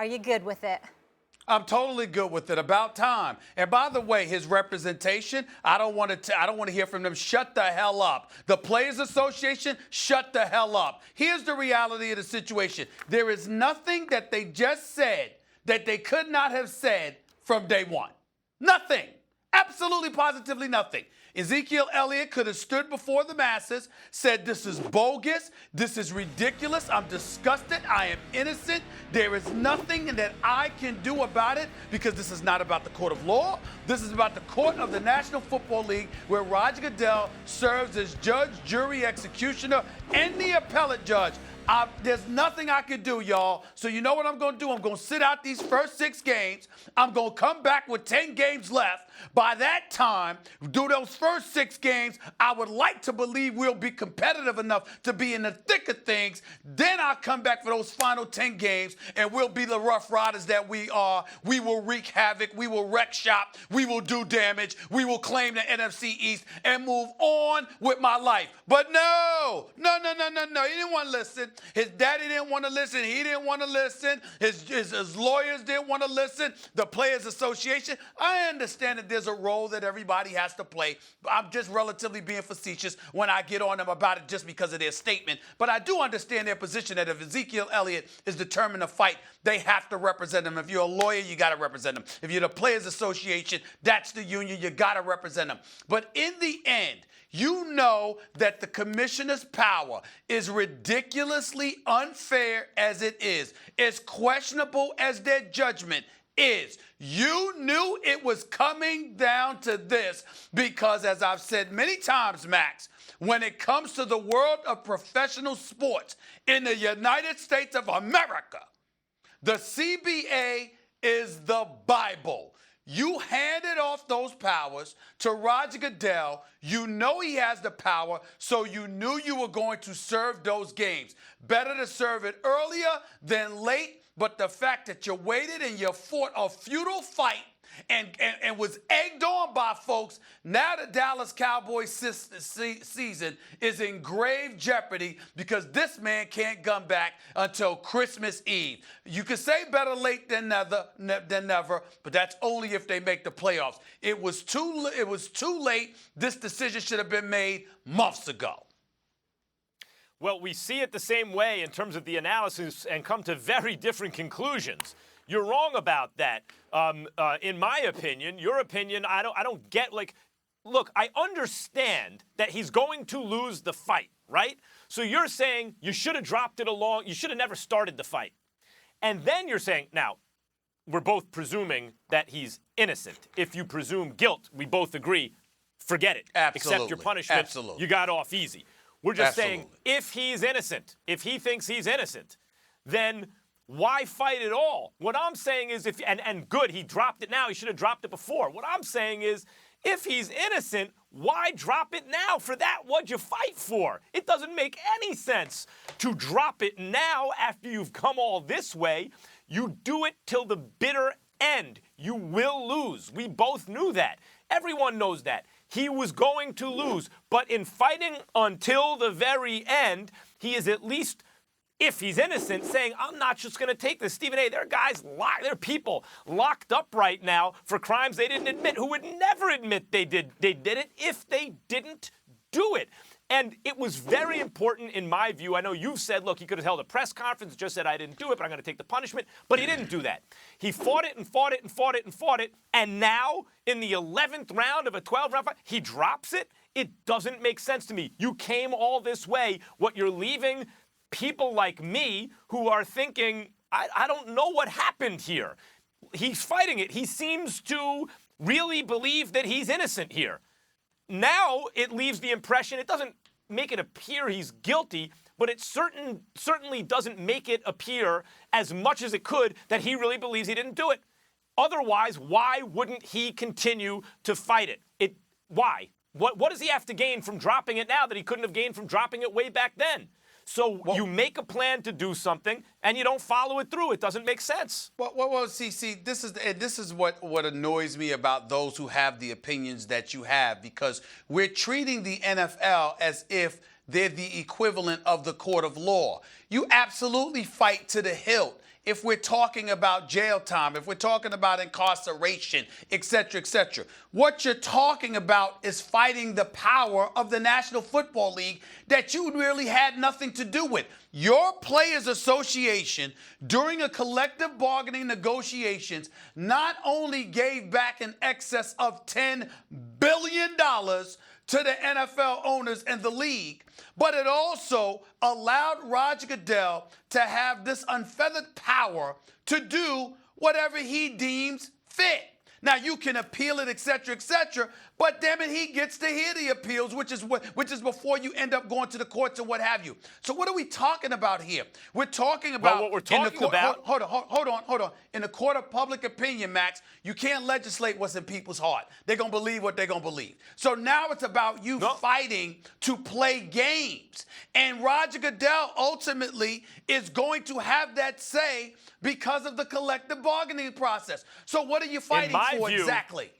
Are you good with it? I'm totally good with it. About time. And by the way, his representation, I don't want to hear from them. Shut the hell up. The Players Association, shut the hell up. Here's the reality of the situation. There is nothing that they just said that they could not have said from day one. Nothing. Absolutely, positively nothing. Ezekiel Elliott could have stood before the masses, said this is bogus, this is ridiculous, I'm disgusted, I am innocent, there is nothing that I can do about it because this is not about the court of law, this is about the court of the National Football League where Roger Goodell serves as judge, jury, executioner, and the appellate judge. There's nothing I can do, y'all. So you know what I'm going to do? I'm going to sit out these first 6 games. I'm going to come back with 10 games left. By that time, do those first 6 games, I would like to believe we'll be competitive enough to be in the thick of things. Then I'll come back for those final 10 games, and we'll be the Rough Riders that we are. We will wreak havoc. We will wreck shop. We will do damage. We will claim the NFC East and move on with my life. But no. He didn't want to listen. His daddy didn't want to listen. He didn't want to listen. His lawyers didn't want to listen. The Players Association. I understand that there's a role that everybody has to play. I'm just relatively being facetious when I get on them about it just because of their statement. But I do understand their position that if Ezekiel Elliott is determined to fight, they have to represent him. If you're a lawyer, you got to represent him. If you're the Players Association, that's the union, you got to represent him. But in the end, you know that the commissioner's power is ridiculously unfair as it is, as questionable as their judgment is. You knew it was coming down to this because, as I've said many times, Max, when it comes to the world of professional sports in the United States of America, the CBA is the Bible. You handed off those powers to Roger Goodell. You know he has the power, so you knew you were going to serve those games. Better to serve it earlier than late, but the fact that you waited and you fought a futile fight and was egged on by folks, now the Dallas Cowboys season is in grave jeopardy because this man can't come back until Christmas Eve. You can say better late than never, but that's only if they make the playoffs. It was too late. This decision should have been made months ago. Well, we see it the same way in terms of the analysis and come to very different conclusions. You're wrong about that. In my opinion, your opinion, I don't get, like, look, I understand that he's going to lose the fight, right? So you're saying you should have dropped it along, you should have never started the fight. And then you're saying, now, we're both presuming that he's innocent. If you presume guilt, we both agree, forget it. Absolutely. Accept your punishment. Absolutely. You got off easy. We're just Absolutely. saying, if he's innocent, if he thinks he's innocent, then why fight at all? What I'm saying is, and good, he dropped it now. He should have dropped it before. What I'm saying is, if he's innocent, why drop it now? For that, what'd you fight for? It doesn't make any sense to drop it now after you've come all this way. You do it till the bitter end. You will lose. We both knew that. Everyone knows that. He was going to lose. But in fighting until the very end, he is at least, if he's innocent, saying, I'm not just going to take this. Stephen A., there are guys, there are people locked up right now for crimes they didn't admit, who would never admit they did it if they didn't do it. And it was very important in my view. I know you've said, look, he could have held a press conference, just said, I didn't do it, but I'm going to take the punishment. But he didn't do that. He fought it and fought it and fought it and fought it. And now, in the 11th round of a 12-round fight, he drops it. It doesn't make sense to me. You came all this way. What you're leaving people like me who are thinking, I don't know what happened here. He's fighting it. He seems to really believe that he's innocent here. Now it leaves the impression, it doesn't make it appear he's guilty, but it certainly doesn't make it appear as much as it could that he really believes he didn't do it. Otherwise, why wouldn't he continue to fight it? Why? What does he have to gain from dropping it now that he couldn't have gained from dropping it way back then? So you make a plan to do something, and you don't follow it through. It doesn't make sense. Well, see, this is what annoys me about those who have the opinions that you have, because we're treating the NFL as if they're the equivalent of the court of law. You absolutely fight to the hilt if we're talking about jail time, if we're talking about incarceration, et cetera, et cetera. What you're talking about is fighting the power of the National Football League that you really had nothing to do with. Your Players Association, during a collective bargaining negotiations, not only gave back in excess of $10 billion to the NFL owners and the league, but it also allowed Roger Goodell to have this unfeathered power to do whatever he deems fit. Now, you can appeal it, et cetera, but damn it, he gets to hear the appeals, which is before you end up going to the courts or what have you. So what are we talking about here? We're talking about... Well, what we're talking about... Hold on. In the court of public opinion, Max, you can't legislate what's in people's heart. They're going to believe what they're going to believe. So now it's about you fighting to play games. And Roger Goodell ultimately is going to have that say because of the collective bargaining process. So what are you fighting for exactly?